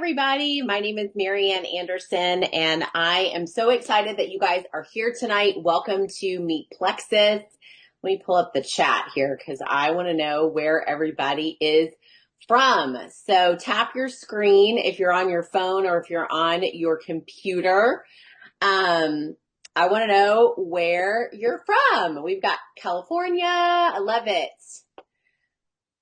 everybody. My name is Marianne Anderson, and I am so excited that you guys are here tonight. Welcome to Meet Plexus. Let me pull up the chat here because I want to know where everybody is from. So tap your screen if you're on your phone or if you're on your computer. I want to know where you're from. We've got California. I love it.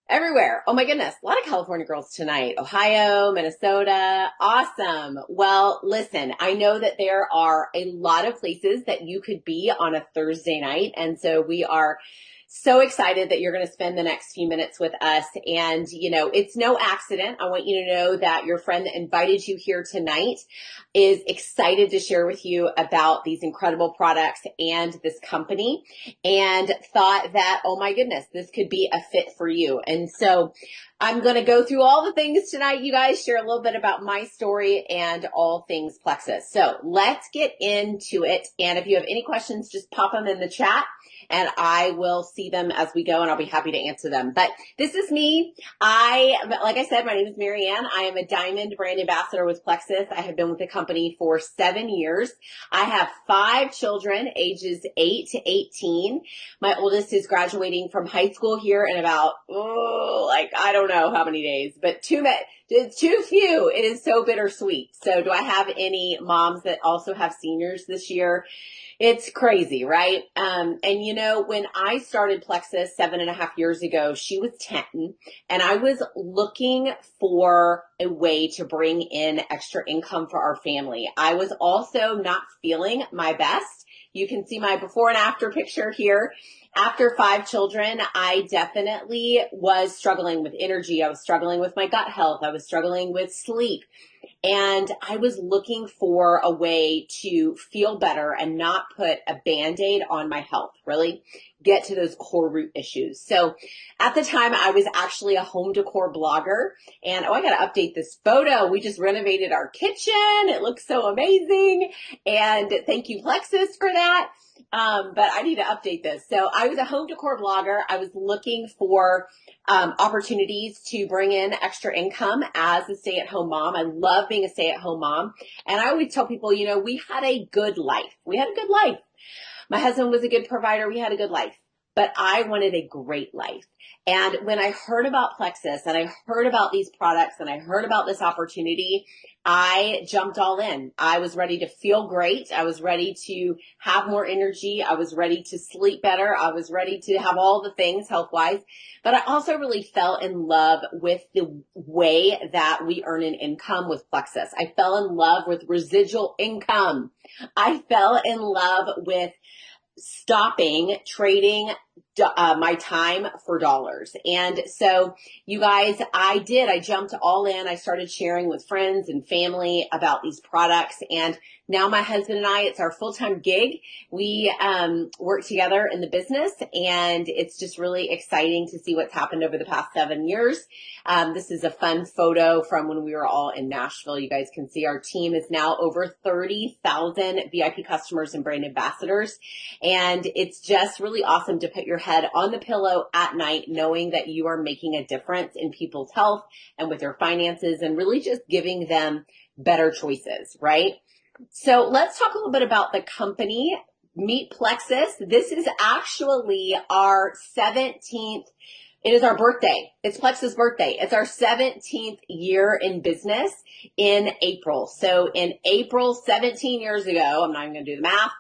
Everywhere. Oh my goodness. A lot of California girls tonight. Ohio, Minnesota. Awesome. Well, listen, I know that there are a lot of places that you could be on a Thursday night. And so we are so excited that you're going to spend the next few minutes with us. And, it's no accident. I want you to know that your friend that invited you here tonight is excited to share with you about these incredible products and this company, and thought that, oh my goodness, this could be a fit for you. And so I'm going to go through all the things tonight, you guys, share a little bit about my story and all things Plexus. So let's get into it. And if you have any questions, just pop them in the chat and I will see them as we go and I'll be happy to answer them. But this is me. Like I said, my name is Marianne. I am a Diamond Brand Ambassador with Plexus. I have been with the company for 7 years. I have 5 children, ages 8 to 18. My oldest is graduating from high school here in about, I don't know how many days, but too few. It is so bittersweet. So do I have any moms that also have seniors this year? It's crazy, right? When I started Plexus 7.5 years ago, she was 10, and I was looking for a way to bring in extra income for our family. I was also not feeling my best. You can see my before and after picture here. After 5 children, I definitely was struggling with energy. I was struggling with my gut health. I was struggling with sleep. And I was looking for a way to feel better and not put a Band-Aid on my health, really get to those core root issues. So at the time, I was actually a home decor blogger. And I got to update this photo. We just renovated our kitchen. It looks so amazing. And thank you, Plexus, for that. But I need to update this. So I was a home decor blogger. I was looking for opportunities to bring in extra income as a stay-at-home mom. I love being a stay-at-home mom. And I always tell people, we had a good life. We had a good life. My husband was a good provider. We had a good life. But I wanted a great life. And when I heard about Plexus and I heard about these products and I heard about this opportunity, I jumped all in. I was ready to feel great. I was ready to have more energy. I was ready to sleep better. I was ready to have all the things health-wise. But I also really fell in love with the way that we earn an income with Plexus. I fell in love with residual income. I fell in love with stopping trading my time for dollars. And so you guys, I jumped all in. I started sharing with friends and family about these products. And now my husband and I, it's our full-time gig. We work together in the business, and it's just really exciting to see what's happened over the past 7 years. This is a fun photo from when we were all in Nashville. You guys can see our team is now over 30,000 VIP customers and brand ambassadors. And it's just really awesome to put your head on the pillow at night knowing that you are making a difference in people's health and with their finances and really just giving them better choices, right? So let's talk a little bit about the company, Meet Plexus. This is actually our 17th. It is our birthday. It's Plexus' birthday. It's our 17th year in business in April. So in April, 17 years ago, I'm not even going to do the math,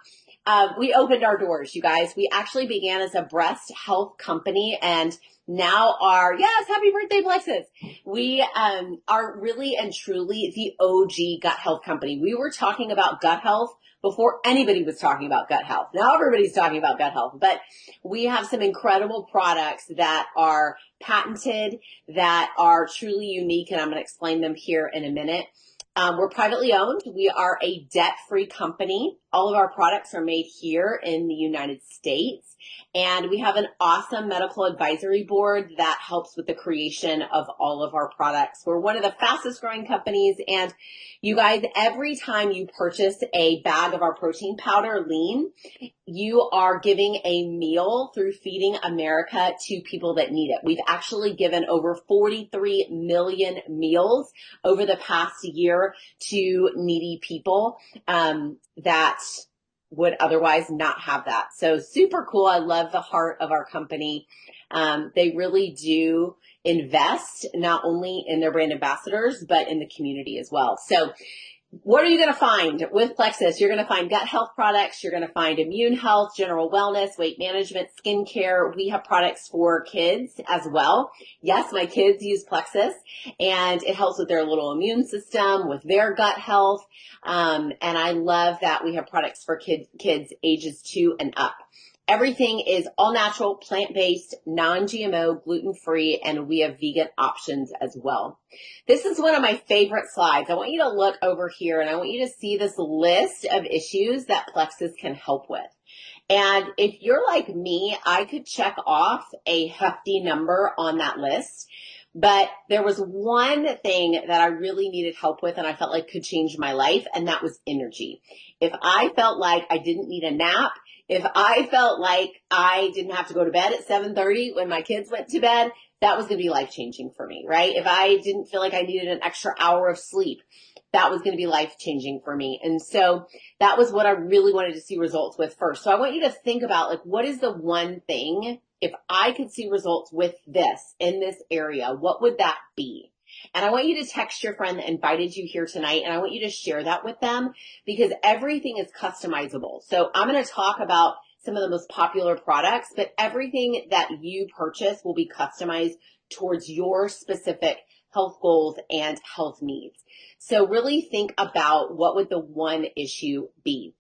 we opened our doors, you guys. We actually began as a breast health company and now yes, happy birthday, Plexus. We are really and truly the OG gut health company. We were talking about gut health before anybody was talking about gut health. Now everybody's talking about gut health, but we have some incredible products that are patented, that are truly unique, and I'm going to explain them here in a minute. We're privately owned. We are a debt-free company. All of our products are made here in the United States, and we have an awesome medical advisory board that helps with the creation of all of our products. We're one of the fastest growing companies, and you guys, every time you purchase a bag of our protein powder, Lean, you are giving a meal through Feeding America to people that need it. We've actually given over 43 million meals over the past year to needy people that would otherwise not have that. So super cool. I love the heart of our company. They really do invest not only in their brand ambassadors, but in the community as well. So what are you going to find with Plexus? You're going to find gut health products. You're going to find immune health, general wellness, weight management, skincare. We have products for kids as well. Yes, my kids use Plexus, and it helps with their little immune system, with their gut health. And I love that we have products for kids ages 2 and up. Everything is all natural, plant-based, non-GMO, gluten-free, and we have vegan options as well. This is one of my favorite slides. I want you to look over here, and I want you to see this list of issues that Plexus can help with. And if you're like me, I could check off a hefty number on that list. But there was one thing that I really needed help with and I felt like could change my life, and that was energy. If I felt like I didn't need a nap, if I felt like I didn't have to go to bed at 7:30 when my kids went to bed, that was going to be life-changing for me, right? If I didn't feel like I needed an extra hour of sleep, that was going to be life-changing for me. And so that was what I really wanted to see results with first. So I want you to think about, like, what is the one thing, if I could see results with this in this area, what would that be? And I want you to text your friend that invited you here tonight, and I want you to share that with them because everything is customizable. So I'm going to talk about some of the most popular products, but everything that you purchase will be customized towards your specific health goals and health needs. So really think about what would the one issue be.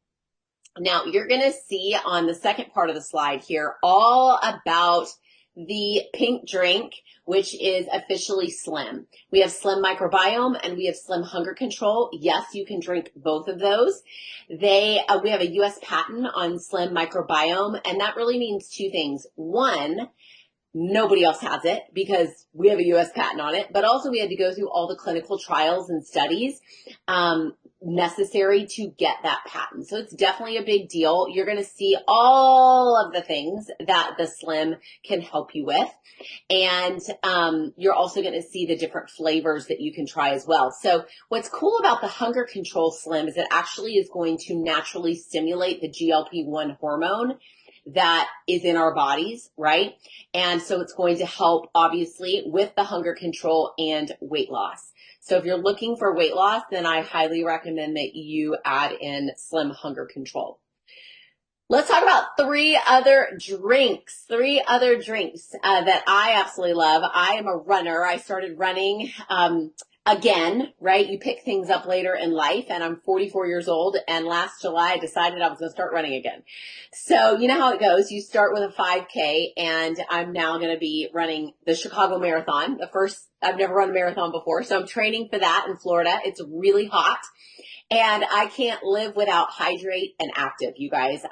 Now, you're going to see on the second part of the slide here all about the pink drink, which is officially Slim. We have Slim Microbiome and we have Slim Hunger Control. Yes, you can drink both of those. We have a U.S. patent on Slim Microbiome, and that really means two things. One, nobody else has it because we have a U.S. patent on it, but also we had to go through all the clinical trials and studies necessary to get that patent. So it's definitely a big deal. You're going to see all of the things that the Slim can help you with. And you're also going to see the different flavors that you can try as well. So what's cool about the Hunger Control Slim is it actually is going to naturally stimulate the GLP-1 hormone that is in our bodies, right? And so it's going to help, obviously, with the hunger control and weight loss. So if you're looking for weight loss, then I highly recommend that you add in Slim Hunger Control. Let's talk about three other drinks that I absolutely love. I am a runner. I started running again, right? You pick things up later in life, and I'm 44 years old, and last July I decided I was going to start running again. So you know how it goes. You start with a 5K, and I'm now going to be running the Chicago Marathon. I've never run a marathon before, so I'm training for that in Florida. It's really hot. And I can't live without Hydrate and Active, you guys.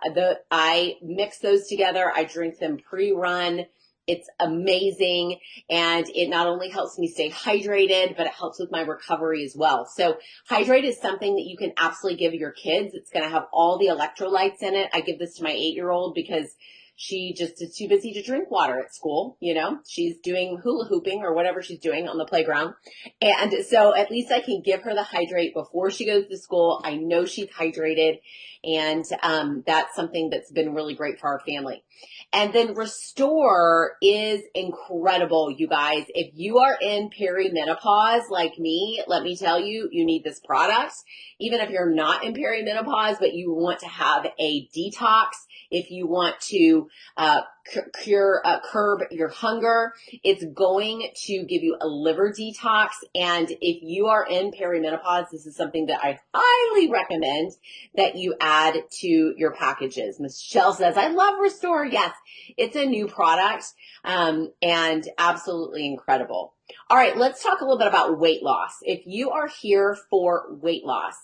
I mix those together. I drink them pre-run. It's amazing, and it not only helps me stay hydrated, but it helps with my recovery as well. So Hydrate is something that you can absolutely give your kids. It's going to have all the electrolytes in it. I give this to my 8-year-old because she just is too busy to drink water at school. You know, she's doing hula hooping or whatever she's doing on the playground. And so at least I can give her the Hydrate before she goes to school. I know she's hydrated, and that's something that's been really great for our family. And then Restore is incredible, you guys. If you are in perimenopause like me, let me tell you, you need this product. Even if you're not in perimenopause, but you want to have a detox, if you want to curb your hunger, it's going to give you a liver detox. And if you are in perimenopause, this is something that I highly recommend that you add to your packages. Michelle says, I love Restore. Yes, it's a new product and absolutely incredible. All right, let's talk a little bit about weight loss. If you are here for weight loss,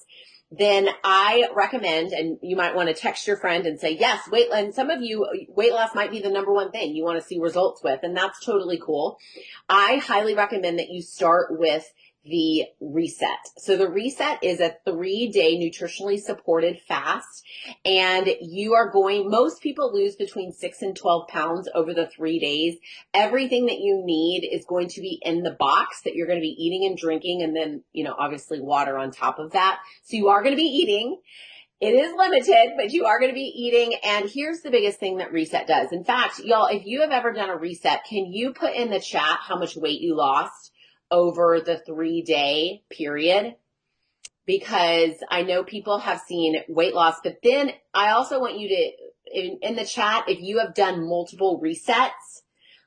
then I recommend, and you might want to text your friend and say, yes, and some of you, weight loss might be the number one thing you want to see results with, and that's totally cool. I highly recommend that you start with the reset. So the reset is a 3-day nutritionally supported fast, and most people lose between 6 and 12 pounds over the 3 days. Everything that you need is going to be in the box that you're going to be eating and drinking, and then, obviously water on top of that. So you are going to be eating. It is limited, but you are going to be eating. And here's the biggest thing that reset does. In fact, y'all, if you have ever done a reset, can you put in the chat how much weight you lost over the 3-day period? Because I know people have seen weight loss, but then I also want you to, in the chat, if you have done multiple resets,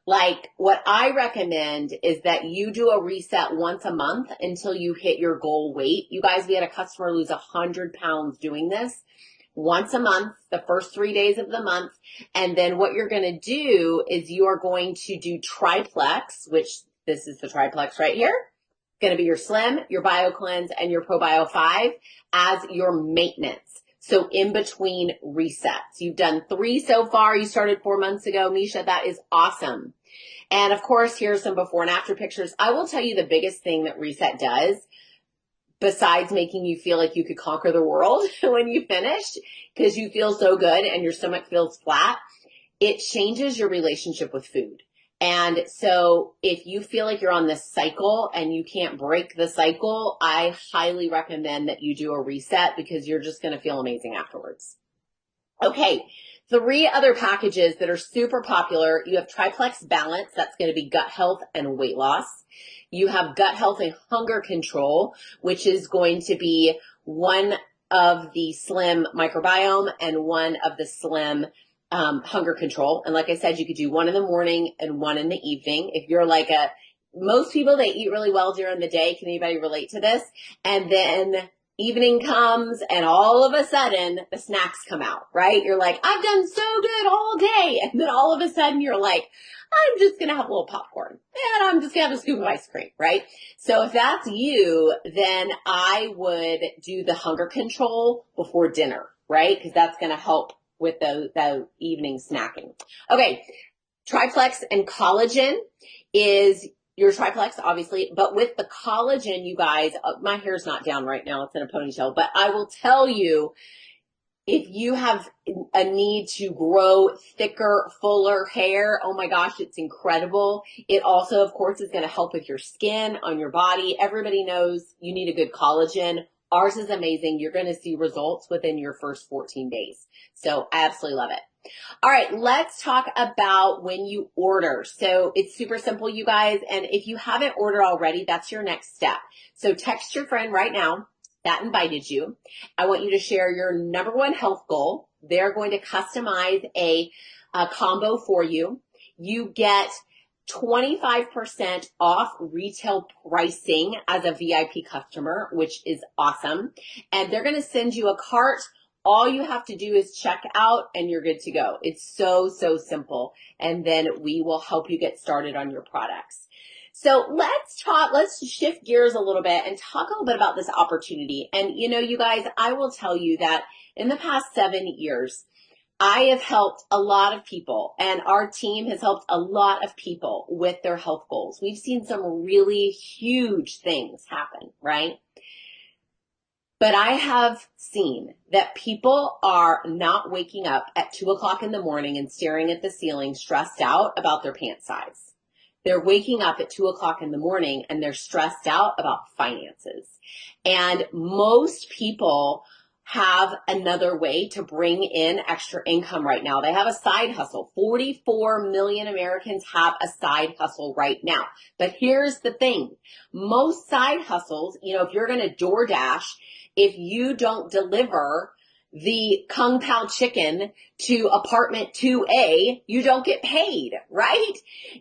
like what I recommend is that you do a reset once a month until you hit your goal weight. You guys, we had a customer lose 100 pounds doing this once a month, the first 3 days of the month. And then what you're going to do is you are going to do triplex, which this is the triplex right here. Going to be your Slim, your BioCleanse, and your ProBio 5 as your maintenance. So in between resets. You've done 3 so far. You started 4 months ago. Misha, that is awesome. And of course, here's some before and after pictures. I will tell you the biggest thing that reset does, besides making you feel like you could conquer the world when you finished, because you feel so good and your stomach feels flat, it changes your relationship with food. And so if you feel like you're on this cycle and you can't break the cycle, I highly recommend that you do a reset, because you're just going to feel amazing afterwards. Okay, 3 other packages that are super popular. You have Triplex Balance. That's going to be gut health and weight loss. You have gut health and hunger control, which is going to be one of the Slim microbiome and one of the Slim hunger control. And like I said, you could do one in the morning and one in the evening. If you're like most people, they eat really well during the day. Can anybody relate to this? And then evening comes and all of a sudden the snacks come out, right? You're like, I've done so good all day. And then all of a sudden you're like, I'm just going to have a little popcorn and I'm just going to have a scoop of ice cream, right? So if that's you, then I would do the hunger control before dinner, right? Because that's going to help with the evening snacking. Okay, triplex and collagen is your triplex, obviously, but with the collagen, you guys, my hair's not down right now, it's in a ponytail, but I will tell you, if you have a need to grow thicker, fuller hair, oh my gosh, it's incredible. It also, of course, is going to help with your skin, on your body. Everybody knows you need a good collagen. Ours is amazing. You're going to see results within your first 14 days. So I absolutely love it. All right, let's talk about when you order. So it's super simple, you guys. And if you haven't ordered already, that's your next step. So text your friend right now that invited you. I want you to share your number 1 health goal. They're going to customize a combo for you. You get 25% off retail pricing as a VIP customer, which is awesome. And they're going to send you a cart. All you have to do is check out and you're good to go. It's so, so simple. And then we will help you get started on your products. So let's shift gears a little bit and talk a little bit about this opportunity. And you guys, I will tell you that in the past 7 years, I have helped a lot of people, and our team has helped a lot of people with their health goals. We've seen some really huge things happen, right? But I have seen that people are not waking up at 2 o'clock in the morning and staring at the ceiling stressed out about their pant size. They're waking up at 2 o'clock in the morning and they're stressed out about finances. And most people have another way to bring in extra income right now. They have a side hustle. 44 million Americans have a side hustle right now. But here's the thing. Most side hustles, if you're going to DoorDash, if you don't deliver the Kung Pao chicken to apartment 2A, you don't get paid, right?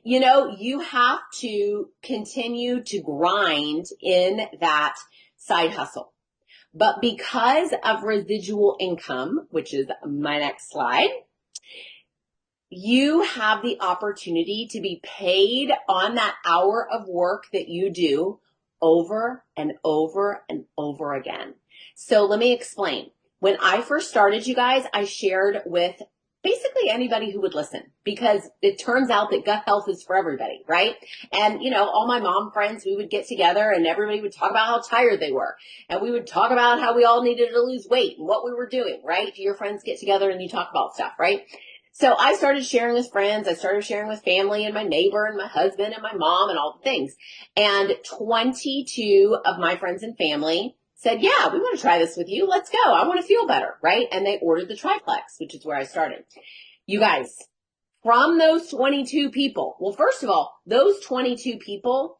You have to continue to grind in that side hustle. But because of residual income, which is my next slide, you have the opportunity to be paid on that hour of work that you do over and over and over again. So let me explain. When I first started, you guys, I shared with basically anybody who would listen, because it turns out that gut health is for everybody, right? And, all my mom friends, we would get together and everybody would talk about how tired they were. And we would talk about how we all needed to lose weight and what we were doing, right? Do your friends get together and you talk about stuff, right? So I started sharing with friends. I started sharing with family and my neighbor and my husband and my mom and all the things. And 22 of my friends and family said, yeah, we want to try this with you. Let's go. I want to feel better, right? And they ordered the triplex, which is where I started. You guys, from those 22 people, well, first of all, those 22 people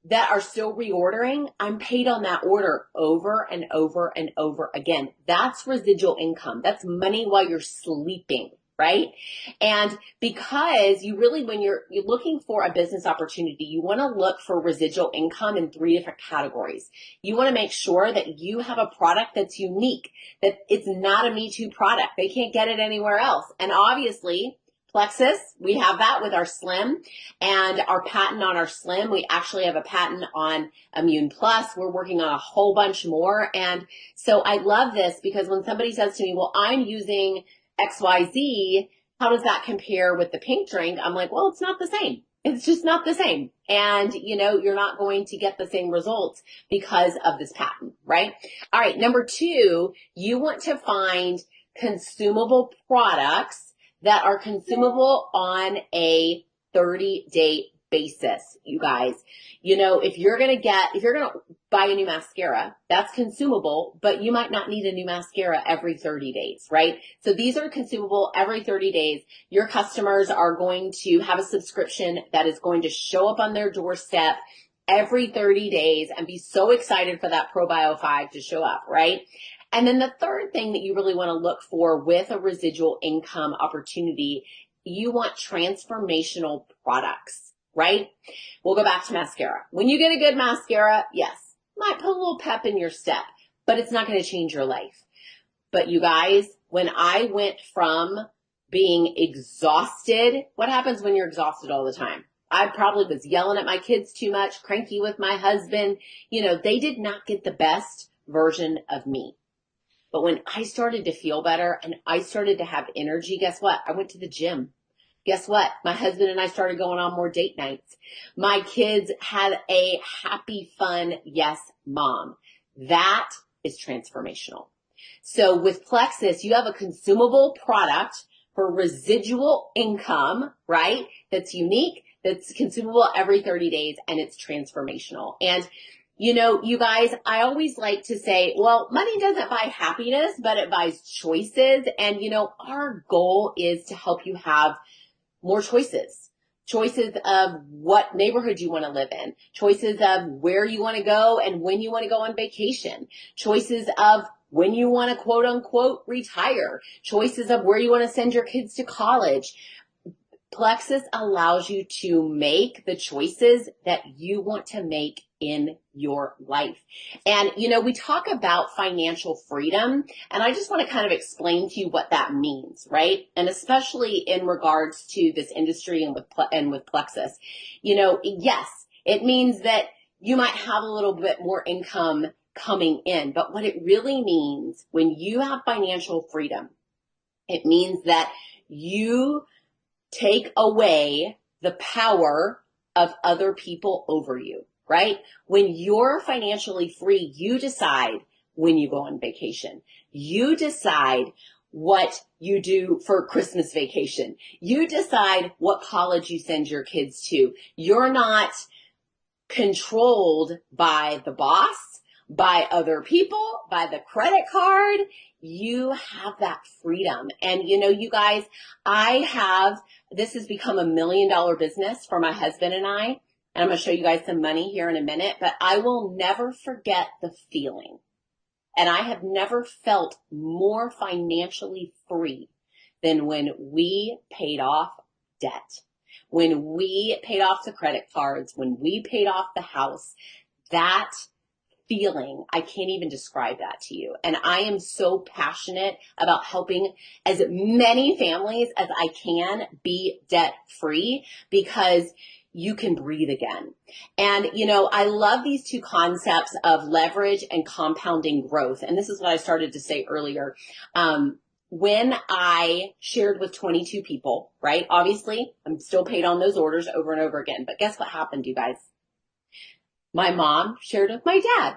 that are still reordering, I'm paid on that order over and over and over again. That's residual income. That's money while you're sleeping, right? And because you really, when you're looking for a business opportunity, you want to look for residual income in 3 different categories. You want to make sure that you have a product that's unique, that it's not a Me Too product. They can't get it anywhere else. And obviously, plexus, we have that with our Slim, and our patent on our Slim. We actually have a patent on Immune Plus. We're working on a whole bunch more. And so I love this because when somebody says to me, well, I'm using XYZ, how does that compare with the pink drink? I'm like, well, it's not the same. It's just not the same. And, you're not going to get the same results because of this patent, right? All right. Number 2, you want to find consumable products that are consumable on a 30-day basis, you guys. If you're going to buy a new mascara, that's consumable, but you might not need a new mascara every 30 days, right? So these are consumable every 30 days. Your customers are going to have a subscription that is going to show up on their doorstep every 30 days and be so excited for that ProBio 5 to show up, right? And then the third thing that you really want to look for with a residual income opportunity, you want transformational products, right? We'll go back to mascara. When you get a good mascara, yes, might put a little pep in your step, but it's not going to change your life. But you guys, when I went from being exhausted, what happens when you're exhausted all the time? I probably was yelling at my kids too much, cranky with my husband. They did not get the best version of me. But when I started to feel better and I started to have energy, guess what? I went to the gym. Guess what? My husband and I started going on more date nights. My kids had a happy, fun, yes, mom. That is transformational. So with Plexus, you have a consumable product for residual income, right? That's unique, that's consumable every 30 days, and it's transformational. And you guys, I always like to say, well, money doesn't buy happiness, but it buys choices. And, our goal is to help you have more choices. Choices of what neighborhood you want to live in. Choices of where you want to go and when you want to go on vacation. Choices of when you want to quote unquote retire. Choices of where you want to send your kids to college. Plexus allows you to make the choices that you want to make in your life. And, we talk about financial freedom, and I just want to kind of explain to you what that means, right? And especially in regards to this industry and with Plexus. Yes, it means that you might have a little bit more income coming in, but what it really means when you have financial freedom, it means that you take away the power of other people over you, right? When you're financially free, you decide when you go on vacation. You decide what you do for Christmas vacation. You decide what college you send your kids to. You're not controlled by the boss, by other people, by the credit card. You have that freedom. And you guys, this has become $1 million business for my husband and I. And I'm going to show you guys some money here in a minute, but I will never forget the feeling. And I have never felt more financially free than when we paid off debt, when we paid off the credit cards, when we paid off the house. That feeling, I can't even describe that to you. And I am so passionate about helping as many families as I can be debt free, because you can breathe again. And, I love these two concepts of leverage and compounding growth. And this is what I started to say earlier. When I shared with 22 people, right? Obviously, I'm still paid on those orders over and over again. But guess what happened, you guys? My mom shared with my dad,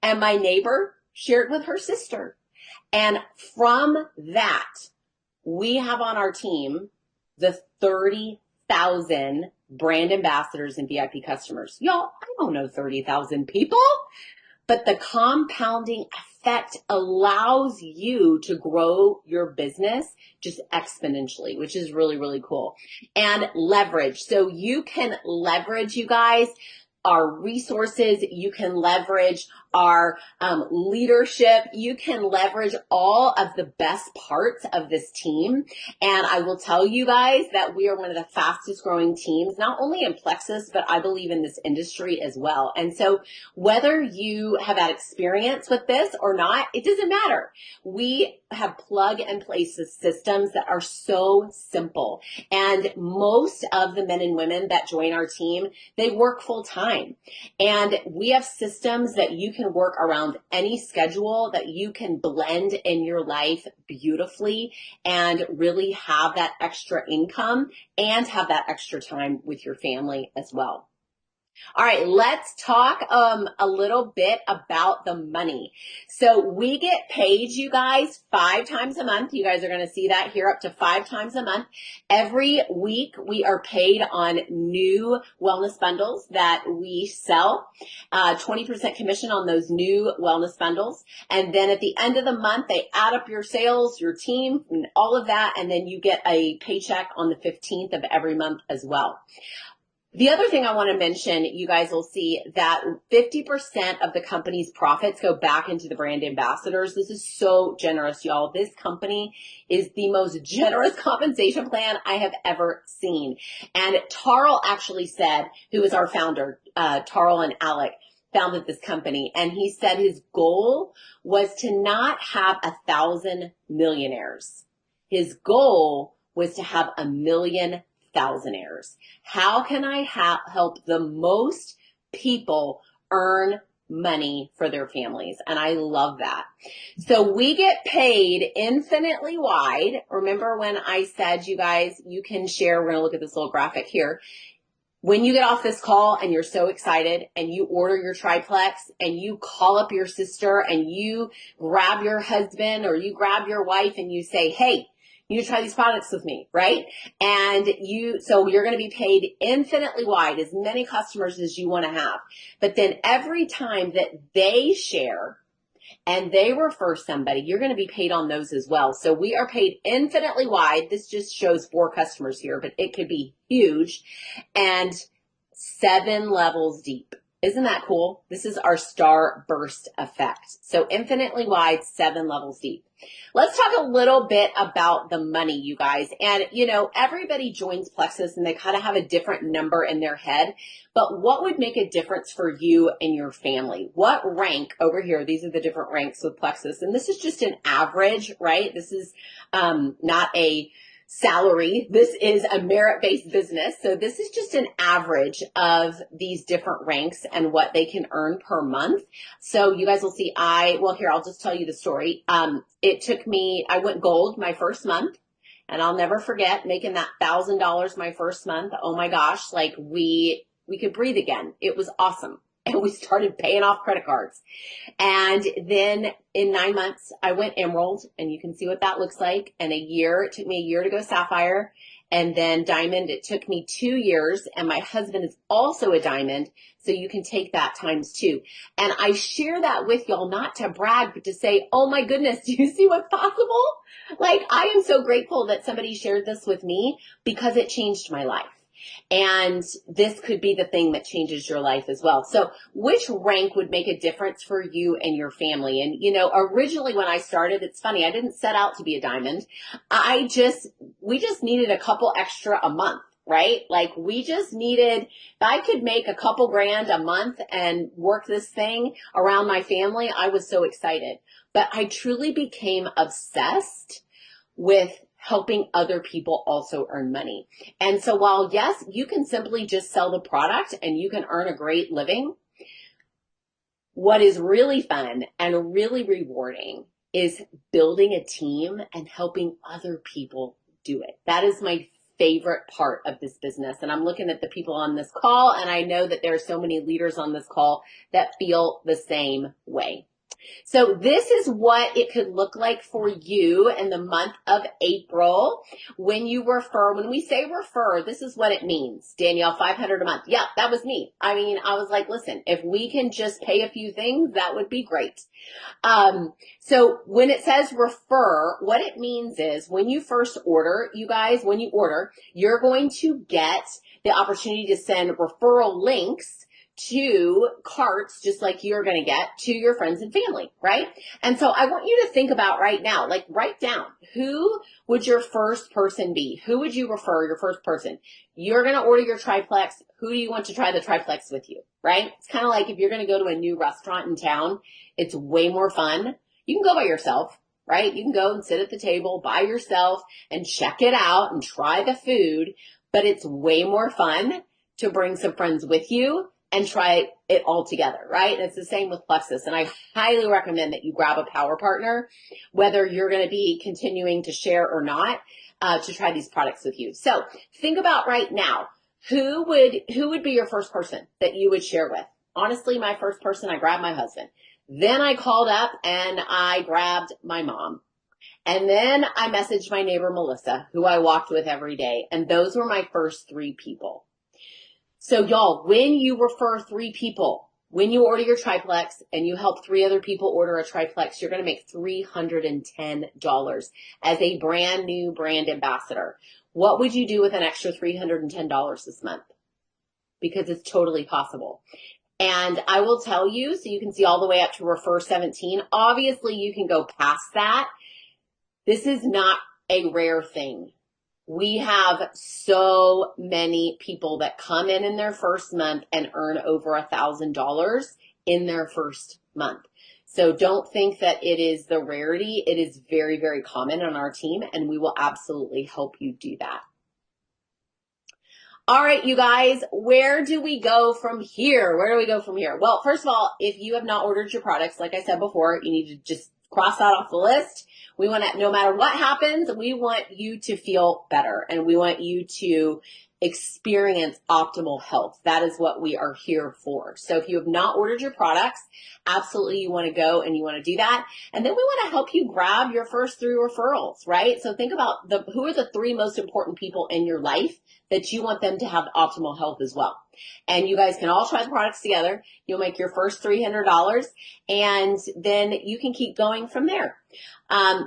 and my neighbor shared with her sister. And from that, we have on our team the 30,000 brand ambassadors and VIP customers. Y'all, I don't know 30,000 people, but the compounding effect allows you to grow your business just exponentially, which is really, really cool. And leverage. So you can leverage, you guys, our resources. You can leverage our leadership. You can leverage all of the best parts of this team. And I will tell you guys that we are one of the fastest growing teams, not only in Plexus, but I believe in this industry as well. And so whether you have had experience with this or not, it doesn't matter. We have plug and play systems that are so simple. And most of the men and women that join our team, they work full time. And we have systems that you can work around any schedule, that you can blend in your life beautifully and really have that extra income and have that extra time with your family as well. All right, let's talk a little bit about the money. So we get paid, you guys, 5 times a month. You guys are going to see that here, up to 5 times a month. Every week we are paid on new wellness bundles that we sell, 20% commission on those new wellness bundles. And then at the end of the month, they add up your sales, your team, and all of that. And then you get a paycheck on the 15th of every month as well. The other thing I want to mention, you guys will see that 50% of the company's profits go back into the brand ambassadors. This is so generous, y'all. This company is the most generous compensation plan I have ever seen. And Tarl actually said, who is our founder, Tarl and Alec, founded this company. And he said his goal was to not have 1,000 millionaires. His goal was to have 1,000,000 thousandaires. How can I help the most people earn money for their families? And I love that. So we get paid infinitely wide. Remember when I said, you guys, you can share, we're going to look at this little graphic here. When you get off this call and you're so excited and you order your triplex and you call up your sister and you grab your husband or you grab your wife and you say, hey, you try these products with me, right? And so you're going to be paid infinitely wide, as many customers as you want to have. But then every time that they share and they refer somebody, you're going to be paid on those as well. So we are paid infinitely wide. This just shows 4 customers here, but it could be huge, and 7 levels deep. Isn't that cool? This is our star burst effect. So infinitely wide, 7 levels deep. Let's talk a little bit about the money, you guys. And, everybody joins Plexus and they kind of have a different number in their head. But what would make a difference for you and your family? What rank over here? These are the different ranks with Plexus. And this is just an average, right? This is not a salary. This is a merit-based business. So this is just an average of these different ranks and what they can earn per month. So you guys will see here, I'll just tell you the story. It took me, I went gold my first month, and I'll never forget making that $1,000 my first month. Oh my gosh, like we could breathe again. It was awesome. And we started paying off credit cards. And then in 9 months, I went emerald, and you can see what that looks like. And it took me a year to go sapphire. And then diamond, it took me 2 years. And my husband is also a diamond. So you can take that times 2. And I share that with y'all, not to brag, but to say, oh my goodness, do you see what's possible? Like, I am so grateful that somebody shared this with me, because it changed my life. And this could be the thing that changes your life as well. So which rank would make a difference for you and your family? And, originally when I started, it's funny, I didn't set out to be a diamond. We just needed a couple extra a month, right? Like we just needed, if I could make a couple grand a month and work this thing around my family, I was so excited. But I truly became obsessed with helping other people also earn money. And so while yes, you can simply just sell the product and you can earn a great living, what is really fun and really rewarding is building a team and helping other people do it. That is my favorite part of this business. And I'm looking at the people on this call, and I know that there are so many leaders on this call that feel the same way. So this is what it could look like for you in the month of April when you refer. When we say refer, this is what it means. Danielle, $500 a month. Yeah, that was me. I mean, I was like, listen, if we can just pay a few things, that would be great. So when it says refer, what it means is when you first order, you guys, when you order, you're going to get the opportunity to send referral links to carts, just like you're going to get to your friends and family, right? And so I want you to think about right now, like write down, who would your first person be? Who would you refer, your first person? You're going to order your triplex. Who do you want to try the triplex with you, right? It's kind of like if you're going to go to a new restaurant in town, it's way more fun. You can go by yourself, right? You can go and sit at the table by yourself and check it out and try the food, but it's way more fun to bring some friends with you and try it all together, right? And it's the same with plexus. And I highly recommend that you grab a power partner, whether you're going to be continuing to share or not, to try these products with you. So think about right now, who would be your first person that you would share with? Honestly, my first person, I grabbed my husband. Then I called up and I grabbed my mom. And then I messaged my neighbor, Melissa, who I walked with every day. And those were my first 3 people. So y'all, when you refer 3 people, when you order your triplex and you help 3 other people order a triplex, you're going to make $310 as a brand new brand ambassador. What would you do with an extra $310 this month? Because it's totally possible. And I will tell you, so you can see all the way up to refer 17. Obviously, you can go past that. This is not a rare thing. We have so many people that come in their first month and earn over $1,000 in their first month. So don't think that it is the rarity. It is very, very common on our team, and we will absolutely help you do that. All right, you guys, where do we go from here? Where do we go from here? Well, first of all, if you have not ordered your products, like I said before, you need to just cross that off the list. We want to, no matter what happens, we want you to feel better and we want you to experience optimal health. That is what we are here for. So if you have not ordered your products, absolutely you want to go and you want to do that. And then we want to help you grab your first 3 referrals, right? So think about who are the 3 most important people in your life that you want them to have optimal health as well. And you guys can all try the products together. You'll make your first $300 and then you can keep going from there.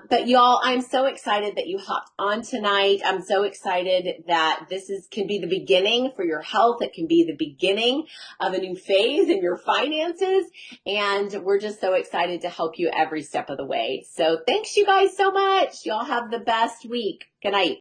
But y'all, I'm so excited that you hopped on tonight. I'm so excited that this can be the beginning for your health. It can be the beginning of a new phase in your finances. And we're just so excited to help you every step of the way. So thanks you guys so much. Y'all have the best week. Good night.